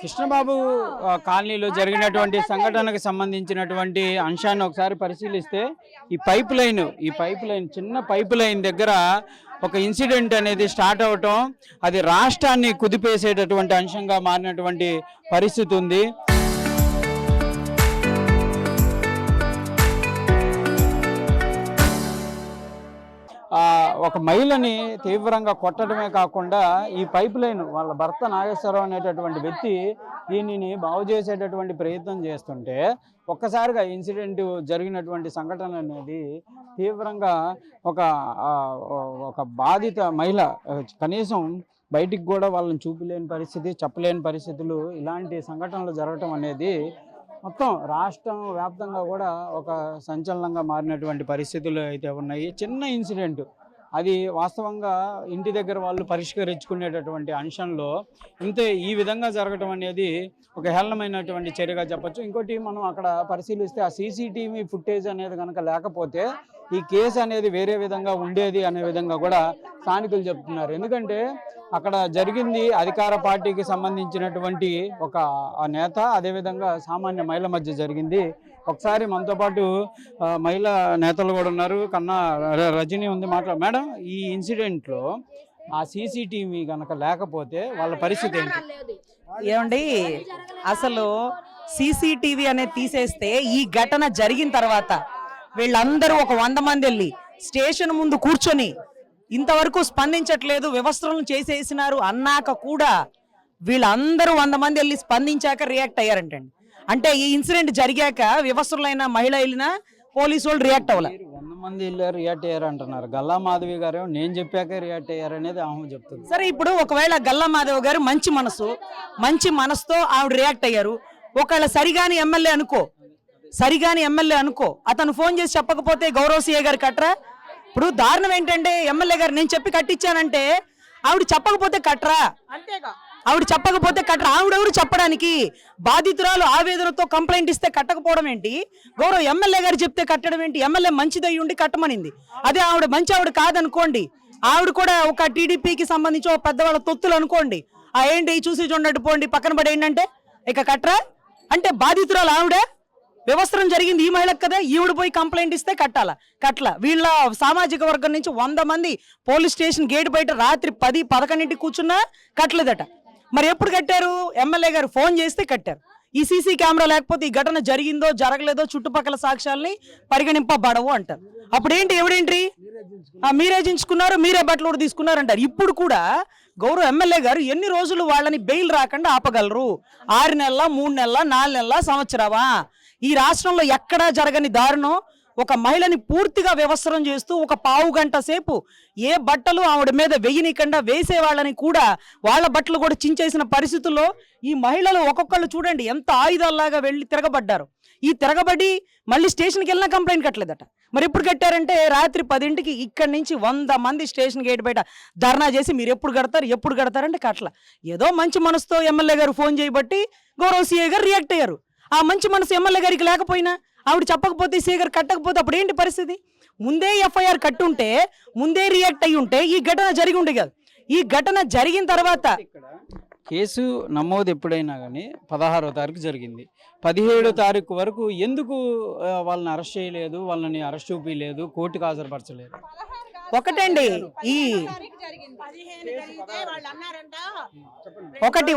కృష్ణబాబు కాలనీలో జరిగినటువంటి సంఘటనకు సంబంధించినటువంటి అంశాన్ని ఒకసారి పరిశీలిస్తే ఈ పైప్ లైన్ చిన్న పైప్ లైన్ దగ్గర ఒక ఇన్సిడెంట్ అనేది స్టార్ట్ అవటం, అది రాష్ట్రాన్ని కుదిపేసేటటువంటి అంశంగా మారినటువంటి పరిస్థితి ఉంది. ఒక మహిళని తీవ్రంగా కొట్టడమే కాకుండా ఈ పైప్ లైన్ వాళ్ళ భర్త నాగేశ్వరరావు అనేటటువంటి వ్యక్తి దీనిని బాగు చేసేటటువంటి ప్రయత్నం చేస్తుంటే ఒక్కసారిగా ఇన్సిడెంట్ జరిగినటువంటి సంఘటన అనేది తీవ్రంగా ఒక బాధిత మహిళ కనీసం బయటికి కూడా వాళ్ళని చూపలేని పరిస్థితి, చెప్పలేని పరిస్థితులు, ఇలాంటి సంఘటనలు జరగటం అనేది మొత్తం రాష్ట్రం వ్యాప్తంగా కూడా ఒక సంచలనంగా మారినటువంటి పరిస్థితులు అయితే ఉన్నాయి. చిన్న ఇన్సిడెంట్ అది వాస్తవంగా ఇంటి దగ్గర వాళ్ళు పరిష్కరించుకునేటటువంటి అంశంలో ఈ విధంగా జరగటం అనేది ఒక హేళనమైనటువంటి చర్యగా చెప్పచ్చు. ఇంకోటి మనం అక్కడ పరిశీలిస్తే ఆ సీసీటీవీ ఫుటేజ్ అనేది కనుక లేకపోతే ఈ కేసు అనేది వేరే విధంగా ఉండేది అనే విధంగా కూడా స్థానికులు చెప్తున్నారు. ఎందుకంటే అక్కడ జరిగింది అధికార పార్టీకి సంబంధించినటువంటి ఒక నేత, అదేవిధంగా సామాన్య మహిళ మధ్య జరిగింది. ఒకసారి మనతో పాటు మహిళా నేతలు కూడా ఉన్నారు. కన్నా రజనీ ఉంది మేడం, ఈ ఇన్సిడెంట్లో ఆ సీసీటీవీ కనుక లేకపోతే వాళ్ళ పరిస్థితి ఏంటి? ఏమండి, అసలు సీసీటీవీ అనేది తీసేస్తే ఈ ఘటన జరిగిన తర్వాత వీళ్ళందరూ ఒక 100 మంది వెళ్ళి స్టేషన్ ముందు కూర్చొని ఇంతవరకు స్పందించట్లేదు, వ్యవస్థలను చేసేసినారు అన్నాక కూడా వీళ్ళందరూ 100 మంది వెళ్ళి స్పందించాక రియాక్ట్ అయ్యారంటండి. అంటే ఈ ఇన్సిడెంట్ జరిగాక వ్యవస్థలైన మహిళ వెళ్ళినా పోలీసు వాళ్ళు రియాక్ట్ అవ్వాలి. 100 మంది వెళ్ళారు, రియాక్ట్ అయ్యారు అంటున్నారు. గల్లా మాధవి గారు నేను చెప్పాక రియాక్ట్ అయ్యారు అనేది ఆమె చెప్తుంది. సరే, ఇప్పుడు ఒకవేళ గల్లా మాధవి గారు మంచి మనసుతో ఆవిడ రియాక్ట్ అయ్యారు. ఒకవేళ సరిగాని ఎమ్మెల్యే అనుకో అతను ఫోన్ చేసి చెప్పకపోతే గౌరవ్ సిఏ గారు కట్టరా? ఇప్పుడు దారుణం ఏంటంటే ఎమ్మెల్యే గారు నేను చెప్పి కట్టించానంటే ఆవిడ చెప్పకపోతే కట్టరా? అంతేగా, ఆవిడెవరు చెప్పడానికి? బాధితురాలు ఆవేదనతో కంప్లైంట్ ఇస్తే కట్టకపోవడం ఏంటి? గౌరవ్ ఎమ్మెల్యే గారు చెప్తే కట్టడం ఏంటి? ఎమ్మెల్యే మంచిదయ్యి ఉండి కట్టమనింది. అదే ఆవిడ మంచి ఆవిడ కాదనుకోండి, ఆవిడ కూడా ఒక టీడీపీకి సంబంధించి ఒక పెద్దవాళ్ళ తొత్తులు అనుకోండి, ఏంటి చూసి చూడట్టు పోండి పక్కన పడి ఏంటంటే ఇక కట్టరా? అంటే బాధితురాలు ఆవిడే, వ్యవస్థరం జరిగింది ఈ మహిళకు కదా, ఈవిడ పోయి కంప్లైంట్ ఇస్తే కట్టలా. వీళ్ళ సామాజిక వర్గం నుంచి 100 మంది పోలీస్ స్టేషన్ గేట్ బయట రాత్రి 10-11 కూర్చున్నా కట్టలేదట. మరి ఎప్పుడు కట్టారు? ఎమ్మెల్యే గారు ఫోన్ చేస్తే కట్టారు. ఈ సీసీ కెమెరా లేకపోతే ఈ ఘటన జరిగిందో జరగలేదో చుట్టుపక్కల సాక్ష్యాలని పరిగణింపబడవు అంటారు. అప్పుడేంటి ఎవిడెంట్రీ? మీరే దించుకున్నారు, మీరే బట్టలు కూడా తీసుకున్నారు అంటారు. ఇప్పుడు కూడా గౌరవ ఎమ్మెల్యే గారు ఎన్ని రోజులు వాళ్ళని బెయిల్ రాకుండా ఆపగలరు? 6 నెలల, 3 నెలల, 4 నెలల, సంవత్సరమా? ఈ రాష్ట్రంలో ఎక్కడా జరగని దారుణం. ఒక మహిళని పూర్తిగా వ్యవస్థరం చేస్తూ ఒక పావు గంట సేపు ఏ బట్టలు ఆవిడ మీద వేయనీకుండా వేసే వాళ్ళని కూడా వాళ్ళ బట్టలు కూడా చించేసిన పరిస్థితుల్లో ఈ మహిళలు ఒక్కొక్కళ్ళు చూడండి ఎంత ఆయుధాల్లాగా వెళ్ళి తిరగబడ్డారు. ఈ తిరగబడి మళ్ళీ స్టేషన్కి వెళ్ళినా కంప్లైంట్ కట్టలేదట. మరి ఎప్పుడు కట్టారంటే రాత్రి 10కి ఇక్కడి నుంచి 100 మంది స్టేషన్ గేట్ బయట ధర్నా చేసి మీరు ఎప్పుడు కడతారంటే కట్టల. ఏదో మంచి మనసుతో ఎమ్మెల్యే గారు ఫోన్ చేయబట్టి గౌరవ్ సిఏ గారు రియాక్ట్ అయ్యారు. ఆ మంచి మనసు ఎమ్మెల్యే గారికి లేకపోయినా, ఆవిడ చెప్పకపోతే సీఏ గారు కట్టకపోతే అప్పుడు ఏంటి పరిస్థితి? ముందే ఎఫ్ఐఆర్ కట్టుంటే, ముందే రియాక్ట్ అయ్యి ఉంటే ఈ ఘటన జరిగి ఉండే కాదు. ఈ ఘటన జరిగిన తర్వాత కేసు నమోదు ఎప్పుడైనా కానీ 16వ తారీఖు జరిగింది. 17వ తారీఖు వరకు ఎందుకు వాళ్ళని అరెస్ట్ చేయలేదు, వాళ్ళని అరెస్ట్ చూపించలేదు, కోర్టుకు హాజరుపరచలేదు? ఒకటండి,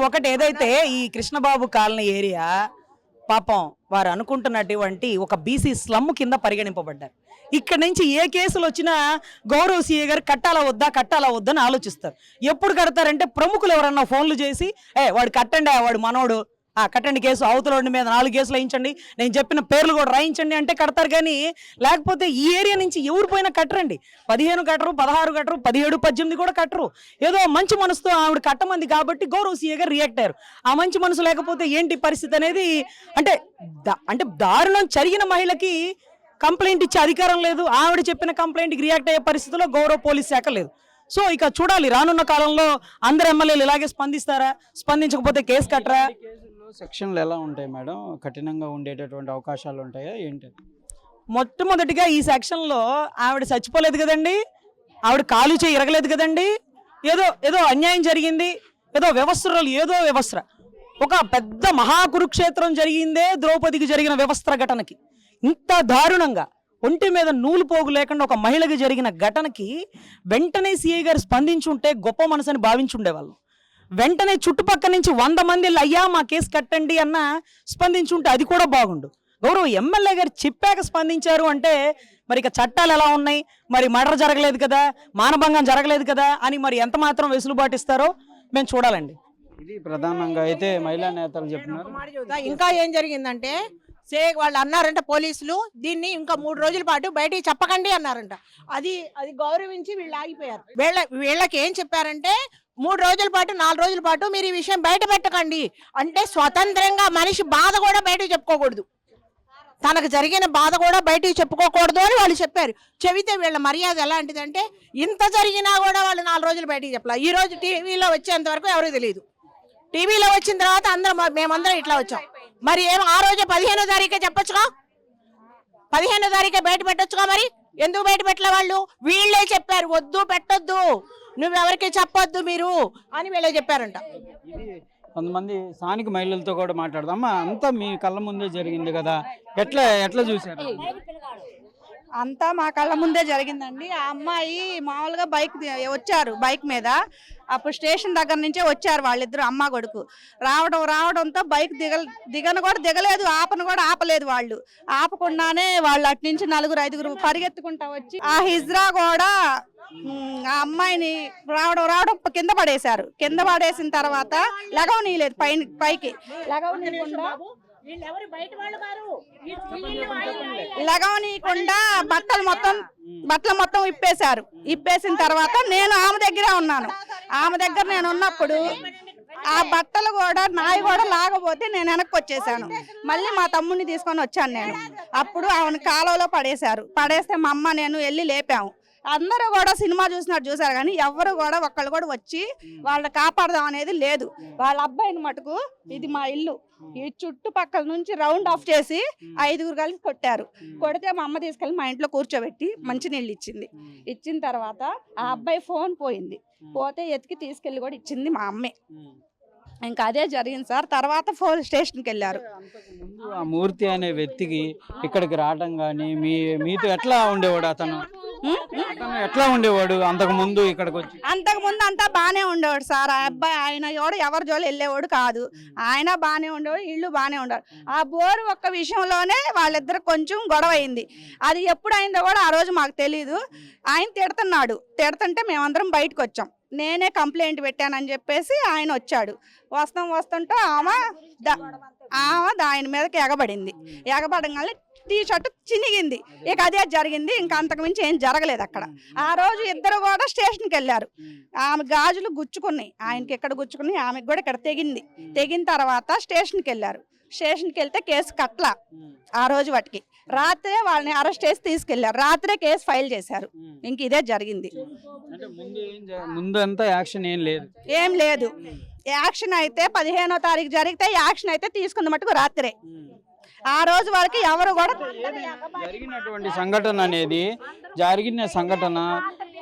ఒకటి ఏదైతే ఈ కృష్ణబాబు కాలనీ ఏరియా పాపం వారు అనుకుంటున్నటువంటి ఒక బీసీ స్లమ్ కింద పరిగణింపబడ్డారు. ఇక్కడ నుంచి ఏ కేసులు వచ్చినా గౌరవ్ సిఏ గారు కట్టాలా వద్దని ఆలోచిస్తారు. ఎప్పుడు కడతారంటే ప్రముఖులు ఎవరన్నా ఫోన్లు చేసి వాడు కట్టండి, వాడు మనోడు, కట్టండి కేసు, అవతల మీద 4 కేసులు వేయించండి, నేను చెప్పిన పేర్లు కూడా రాయించండి అంటే కడతారు. కానీ లేకపోతే ఈ ఏరియా నుంచి ఎవరు పోయినా కట్టరండి. 15 కట్టరు, 16 కట్టరు, 17, 18 కూడా కట్టరు. ఏదో మంచి మనసుతో ఆవిడ కట్టమంది కాబట్టి గౌరవ్ సిఏ గారు రియాక్ట్ అయ్యారు. ఆ మంచి మనసు లేకపోతే ఏంటి పరిస్థితి అనేది అంటే దారుణం జరిగిన మహిళకి కంప్లైంట్ ఇచ్చే అధికారం లేదు. ఆవిడ చెప్పిన కంప్లైంట్కి రియాక్ట్ అయ్యే పరిస్థితిలో గౌరవ పోలీస్ శాఖ లేదు. సో ఇక చూడాలి రానున్న కాలంలో అందరు ఎమ్మెల్యేలు ఇలాగే స్పందిస్తారా, స్పందించకపోతే కేసు కట్టరా? సెక్షన్లు ఎలా ఉంటాయి మేడం? కఠినంగా ఉండేటటువంటి అవకాశాలు ఉంటాయా ఏంటి? మొట్టమొదటిగా ఈ సెక్షన్లో ఆవిడ చచ్చిపోలేదు కదండి, ఆవిడ కాలు చేయి ఇరగలేదు కదండి. ఏదో అన్యాయం జరిగింది, ఏదో వ్యవస్థ ఒక పెద్ద మహాకురుక్షేత్రం జరిగిందే ద్రౌపదికి జరిగిన వ్యవస్థ ఘటనకి. ఇంత దారుణంగా ఒంటి మీద నూలు పోగు లేకుండా ఒక మహిళకి జరిగిన ఘటనకి వెంటనే సిఐ గారు స్పందించుంటే గొప్ప మనసుని భావించుండేవాళ్ళు. వెంటనే చుట్టుపక్కల నుంచి 100 మంది అయ్యా మా కేసు కట్టండి అన్న స్పందించుంటే అది కూడా బాగుండు. గౌరవ ఎమ్మెల్యే గారు చెప్పాక స్పందించారు అంటే మరి ఇక చట్టాలు ఎలా ఉన్నాయి, మరి మర్డర్ జరగలేదు కదా, మానభంగం జరగలేదు కదా అని మరి ఎంత మాత్రం వెసులుబాటు ఇస్తారో మేము చూడాలండి. ఇది ప్రధానంగా అయితే మహిళా నేతలు చెప్తున్నారు. ఇంకా ఏం జరిగిందంటే వాళ్ళు అన్నారంట పోలీసులు, దీన్ని ఇంకా 3 రోజుల పాటు బయటికి చెప్పకండి అన్నారంట. అది గౌరవించి వీళ్ళు ఆగిపోయారు. వీళ్ళకి ఏం చెప్పారంటే 3 రోజుల పాటు 4 రోజుల పాటు మీరు ఈ విషయం బయట పెట్టకండి అంటే, స్వతంత్రంగా మనిషి బాధ కూడా బయటకు చెప్పుకోకూడదు, తనకు జరిగిన బాధ కూడా బయటికి చెప్పుకోకూడదు అని వాళ్ళు చెప్పారు. చెబితే వీళ్ళ మర్యాద ఎలాంటిదంటే, ఇంత జరిగినా కూడా వాళ్ళు 4 రోజులు బయటికి చెప్పాలి. ఈ రోజు టీవీలో వచ్చేంత వరకు ఎవరికి తెలియదు. టీవీలో వచ్చిన తర్వాత మేమందరం ఇట్లా వచ్చాం. మరి ఏం ఆ రోజు 15వ తారీఖే చెప్పొచ్చుగా, 15వ తారీఖే బయట పెట్టొచ్చుగా. మరి ఎందుకు బయట పెట్టలే? వాళ్ళు వీళ్ళే చెప్పారు వద్దు పెట్టొద్దు, నువ్వెవరికి చెప్పొద్దు మీరు అని వీళ్ళే చెప్పారంట. కొంతమంది స్థానిక మహిళలతో కూడా మాట్లాడదాం. అంతా మీ కళ్ళ ముందే జరిగింది కదా, ఎట్లా చూసారు? అంతా మా కళ్ళ ముందే జరిగిందండి. ఆ అమ్మాయి మామూలుగా వచ్చారు బైక్ మీద, అప్పుడు స్టేషన్ దగ్గర నుంచే వచ్చారు వాళ్ళిద్దరు అమ్మ కొడుకు. రావడంతో బైక్ దిగలేదు, ఆపను కూడా ఆపలేదు. వాళ్ళు ఆపకుండానే వాళ్ళు అటు నుంచి 4-5 పరిగెత్తుకుంటా వచ్చి ఆ హిజ్రా కూడా ఆ అమ్మాయిని రావడం కింద పడేశారు. కింద పడేసిన తర్వాత లగవనీయలేదు, పైకి లగవనీయకుండా బట్టలు మొత్తం ఇప్పేశారు. ఇప్పేసిన తర్వాత నేను ఆమె దగ్గర ఉన్నాను. ఆమె దగ్గర నేను ఉన్నప్పుడు ఆ బట్టలు కూడా నాయి కూడా లాగపోతే నేను వెనక్కి వచ్చేసాను. మళ్ళీ మా తమ్ముడిని తీసుకొని వచ్చాను నేను. అప్పుడు ఆమెను కాలువలో పడేస్తే మా అమ్మ నేను వెళ్ళి లేపాము. అందరూ కూడా సినిమా చూసారు కానీ ఎవరు కూడా ఒక్కళ్ళు కూడా వచ్చి వాళ్ళని కాపాడదాం అనేది లేదు. వాళ్ళ అబ్బాయిని మటుకు, ఇది మా ఇల్లు, ఈ చుట్టుపక్కల నుంచి రౌండ్ ఆఫ్ చేసి 5 కలిసి కొడితే మా అమ్మ తీసుకెళ్ళి మా ఇంట్లో కూర్చోబెట్టి మంచినీళ్ళు ఇచ్చిన తర్వాత ఆ అబ్బాయి ఫోన్ పోతే ఎతికి తీసుకెళ్ళి కూడా ఇచ్చింది మా అమ్మే. ఇంకా అదే జరిగింది సార్. తర్వాత పోలీస్ స్టేషన్కి వెళ్ళారు. ఆ మూర్తి అనే వ్యక్తికి ఇక్కడికి రావడం కానీ మీతో ఎట్లా ఉండేవాడు? అతను ఎట్లా ఉండేవాడు అంతకు ముందు? ఇక్కడికి వచ్చి అంతకుముందు అంతా బాగానే ఉండేవాడు సార్. ఆ అబ్బాయి ఆయన ఎవరి జోలు వెళ్ళేవాడు కాదు. ఆయన బాగానే ఉండేవాడు, ఇల్లు బాగానే ఉండేవాడు. ఆ బోరు ఒక్క విషయంలోనే వాళ్ళిద్దరు కొంచెం గొడవ అయింది. అది ఎప్పుడు అయిందో కూడా ఆ రోజు మాకు తెలీదు. ఆయన తిడుతుంటే మేమందరం బయటకు వచ్చాం. నేనే కంప్లైంట్ పెట్టానని చెప్పేసి ఆయన వచ్చాడు. వస్తుంటే ఆమె ఆయన మీదకి ఎగబడంగానే టీ షర్ట్ చినిగింది. ఇక అదే జరిగింది. ఇంకా అంతకుమించి ఏం జరగలేదు అక్కడ. ఆ రోజు ఇద్దరు కూడా స్టేషన్కి వెళ్ళారు. ఆమె గాజులు గుచ్చుకున్నాయి, ఆయనకి ఎక్కడ గుచ్చుకున్నాయి, ఆమెకు కూడా ఇక్కడ తెగిన తర్వాత స్టేషన్కి వెళ్ళారు. స్టేషన్కి వెళ్తే కేసు కట్ల. ఆ రోజు వాటికి రాత్రే వాళ్ళని అరెస్ట్ చేసి తీసుకెళ్లారు. రాత్రే కేసు ఫైల్ చేశారు. ఇంక ఇదే జరిగింది. ఏం లేదు. యాక్షన్ అయితే 15వ తారీఖు జరిగితే యాక్షన్ అయితే తీసుకున్న మటుకు రాత్రే. ఆ రోజు వరకు ఎవరు కూడా జరిగిన సంఘటన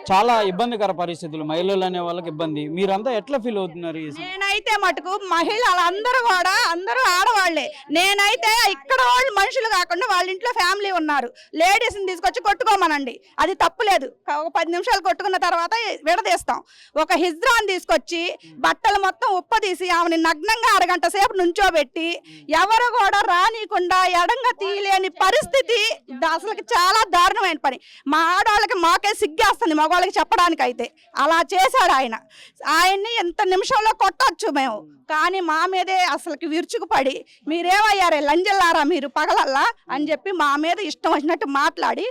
చాలా ఇబ్బందికర పరిస్థితులు, మహిళలు అనే వాళ్ళకి ఇబ్బంది. మీరంతా ఎట్లా ఫీల్ అవుతున్నారు? నేనైతే మటుకు మహిళలందరూ కూడా అందరూ ఆడవాళ్లే. నేనైతే ఇక్కడ వాళ్ళు మనుషులు కాకుండా వాళ్ళ ఇంట్లో ఫ్యామిలీ ఉన్నారు. లేడీస్ని తీసుకొచ్చి కొట్టుకోమనండి, అది తప్పులేదు. ఒక 10 నిమిషాలు కొట్టుకున్న తర్వాత విడదీస్తాం. ఒక హిజ్రాని తీసుకొచ్చి బట్టలు మొత్తం ఉప్పదీసి ఆమెని నగ్నంగా 1 గంట సేపు నుంచోబెట్టి ఎవరు కూడా రానికుండా ఎడంగా తీయలేని పరిస్థితి. అసలు చాలా దారుణమైన పని. మా ఆడవాళ్ళకి మాకే సిగ్గేస్తుంది మగవాళ్ళకి చెప్పడానికి. అయితే అలా చేశాడు ఆయన. ఆయన్ని ఎంత నిమిషంలో కొట్టచ్చు మేము, కానీ మా మీదే అసలుకి విరుచుకుపడి మీరేమయ్యారే లంజల్లారా మీరు పగలల్లా అని చెప్పి మా మీద ఇష్టం వచ్చినట్టు మాట్లాడి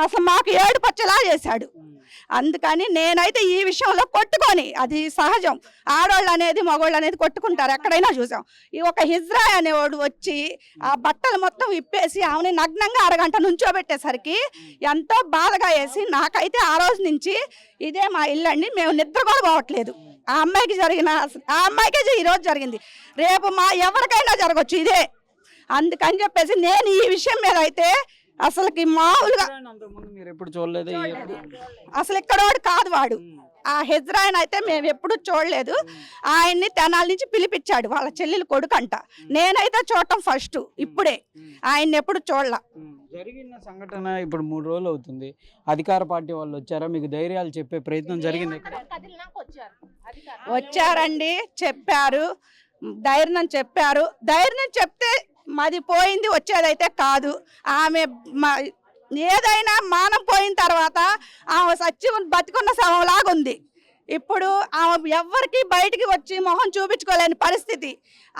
అసలు మాకు ఏడుపచ్చలా చేశాడు. అందుకని నేనైతే ఈ విషయంలో కొట్టుకొని, అది సహజం, ఆడవాళ్ళు అనేది మగవాళ్ళు అనేది కొట్టుకుంటారు, ఎక్కడైనా చూసాం. ఈ ఒక హిజ్రా అనేవాడు వచ్చి ఆ బట్టలు మొత్తం విప్పేసి ఆమెని నగ్నంగా 1 గంట నుంచోబెట్టేసరికి ఎంతో బాధగా వేసి, నాకైతే ఆ రోజు నుంచి ఇదే మా ఇల్లు అండి, మేము నిద్ర కూడా పోవట్లేదు. ఆ అమ్మాయికే ఈ రోజు జరిగింది, రేపు ఎవరికైనా జరగచ్చు ఇదే. అందుకని చెప్పేసి నేను ఈ విషయం మీద అయితే అసలుకి మామూలుగా మీరు ఎప్పుడు చూడలేదు. అసలు ఇక్కడోడు కాదు వాడు. ఆ హెజ్రాయన్ అయితే మేము ఎప్పుడు చూడలేదు. ఆయన్ని తెనాల నుంచి పిలిపించాడు, వాళ్ళ చెల్లెలు కొడుకంట. నేనైతే చూడటం ఫస్ట్, ఇప్పుడే. ఆయన్ని ఎప్పుడు చూడలా. జరిగిన సంఘటన ఇప్పుడు 3 రోజులు అవుతుంది. అధికార పార్టీ వాళ్ళు వచ్చారా? మీకు ధైర్యాలు చెప్పే ప్రయత్నం జరిగింది? వచ్చారండి, చెప్పారు, ధైర్యం చెప్పారు. ధైర్యం చెప్తే మాది పోయింది, వచ్చేదైతే కాదు. ఆమె ఏదైనా మానం పోయిన తర్వాత ఆమె సచ్చి బతికున్న శవంలాగుంది. ఇప్పుడు ఆమె ఎవ్వరికి బయటికి వచ్చి మొహం చూపించుకోలేని పరిస్థితి.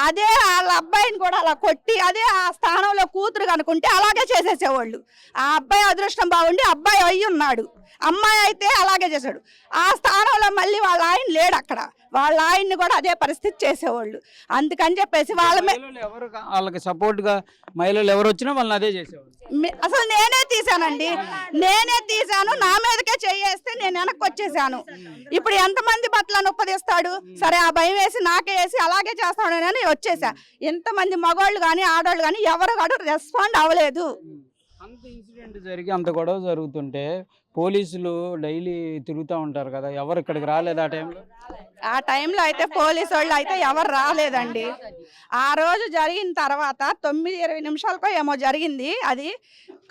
అదే వాళ్ళ అబ్బాయిని కూడా అలా కొట్టి, అదే ఆ స్థానంలో కూతురు కనుకుంటే అలాగే చేసేసేవాళ్ళు. ఆ అబ్బాయి అదృష్టం బాగుండి అబ్బాయి అయ్యి ఉన్నాడు, అమ్మాయి అయితే అలాగే చేశాడు. ఆ స్థానంలో మళ్ళీ వాళ్ళ ఆయన లేడు అక్కడ, వాళ్ళ ఆయన్ని కూడా అదే పరిస్థితి చేసేవాళ్ళు. అందుకని చెప్పేసి వాళ్ళకి సపోర్ట్ గా మహిళలు ఎవరు వచ్చినా వాళ్ళని అదే చేసేవాళ్ళు. అసలు నేనే తీసానండి, నేనే తీసాను. నా మీదకే చేయేస్తే నేను వెనక్కి వచ్చేసాను. ఇప్పుడు ఎంతమంది బట్టలను ఉపదిస్తాడు? సరే, ఆ భయం వేసి నాకే వేసి అలాగే చేస్తాడు అని వచ్చేసా. ఎంతమంది మగవాళ్ళు కానీ ఆడవాళ్ళు కానీ ఎవరు కూడా రెస్పాండ్ అవ్వలేదు. అంత ఇన్సిడెంట్ జరిగి అంత గొడవ జరుగుతుంటే పోలీసులు డైలీ తిరుగుతూ ఉంటారు కదా, ఎవరు ఇక్కడికి రాలేదు ఆ టైంలో? ఆ టైంలో అయితే పోలీసు వాళ్ళు అయితే ఎవరు రాలేదండి. ఆ రోజు జరిగిన తర్వాత 9:20 నిమిషాలకో ఏమో జరిగింది. అది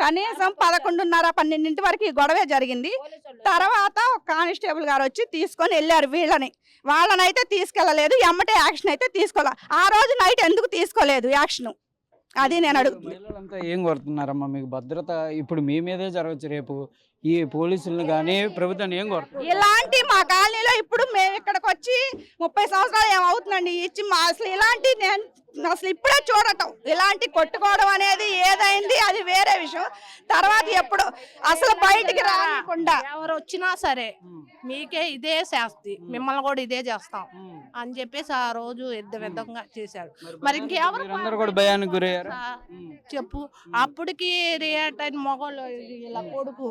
కనీసం 11:30, 12 వరకు ఈ గొడవే జరిగింది. తర్వాత కానిస్టేబుల్ గారు వచ్చి తీసుకొని వెళ్ళారు వాళ్ళని అయితే తీసుకెళ్ళలేదు. ఎమ్మటే యాక్షన్ అయితే తీసుకోలే. ఆ రోజు నైట్ ఎందుకు తీసుకోలేదు యాక్షన్? అది నేను అడుగుతున్నాను. మహిళలంతా ఏం కోరుతున్నారమ్మా? మీకు భద్రత ఇప్పుడు మీ మీదే జరగచ్చు, రేపు ఈ పోలీసులను కానీ ప్రభుత్వాన్ని ఏం కోరుతున్నారు? ఇలాంటి మా కాలనీలో ఇప్పుడు మేము ఇక్కడికి వచ్చి 30 సంవత్సరాలు ఏమవుతుందండి ఇచ్చి అసలు ఇలాంటి నేను అసలు ఇప్పుడే చూడటం, ఇలాంటి కొట్టుకోవడం అనేది ఏదైంది అది వేరే విషయం. తర్వాత ఎప్పుడు అసలు బయటికి రాకుండా ఎవరు వచ్చినా సరే మీకే ఇదే శాస్తి, మిమ్మల్ని కూడా ఇదే చేస్తాం అని చెప్పేసి ఆ రోజు విధంగా చేశారు. మరి ఇంకెవరు కూడా భయానికి గురయ్యారు చెప్పు. అప్పటికి రియాక్ట్ అయిన మొగోళ్ళు ఇలా కొడుకు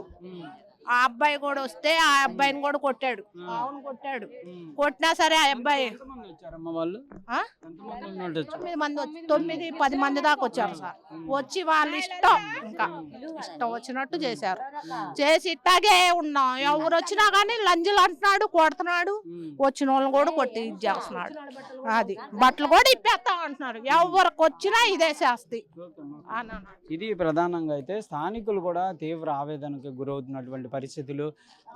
ఆ అబ్బాయి కూడా వస్తే ఆ అబ్బాయిని కూడా కొట్టాడు, ఆవును కొట్టాడు. కొట్టినా సరే ఆ అబ్బాయి 9-10 మంది దాకా వచ్చారు సార్. వచ్చి వాళ్ళు ఇష్టం వచ్చినట్టు చేశారు. చేసి ఇట్టాగే ఉన్నాం. ఎవరు వచ్చినా కానీ లంజలు అంటున్నాడు, కొడుతున్నాడు. వచ్చిన వాళ్ళని కూడా కొట్టి ఇది చేస్తున్నాడు. అది బట్టలు కూడా ఇప్పేస్తాం అంటున్నాడు. ఎవరికి వచ్చినా ఇదే శాస్తి. ఇది ప్రధానంగా అయితే స్థానికులు కూడా తీవ్ర ఆవేదనకు గురవుతున్నటువంటి పరిస్థితులు.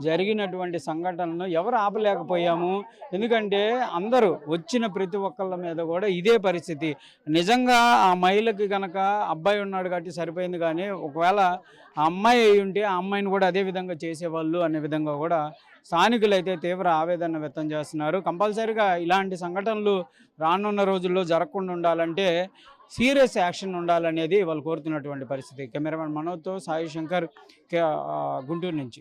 జరిగినటువంటి సంఘటనలను ఎవరు ఆపలేకపోయాము, ఎందుకంటే అందరూ వచ్చిన ప్రతి ఒక్కళ్ళ మీద కూడా ఇదే పరిస్థితి. నిజంగా ఆ మహిళకి కనుక అబ్బాయి ఉన్నాడు కాబట్టి సరిపోయింది, కానీ ఒకవేళ ఆ అమ్మాయి అయి ఉంటే ఆ అమ్మాయిని కూడా అదే విధంగా చేసేవాళ్ళు అనే విధంగా కూడా స్థానికులు అయితే తీవ్ర ఆవేదన వ్యక్తం చేస్తున్నారు. కంపల్సరీగా ఇలాంటి సంఘటనలు రానున్న రోజుల్లో జరగకుండా ఉండాలంటే సీరియస్ యాక్షన్ ఉండాలనేది వాళ్ళు కోరుతున్నటువంటి పరిస్థితి. కెమెరామెన్ మనోజ్తో సాయి శంకర్, గుంటూరు నుంచి.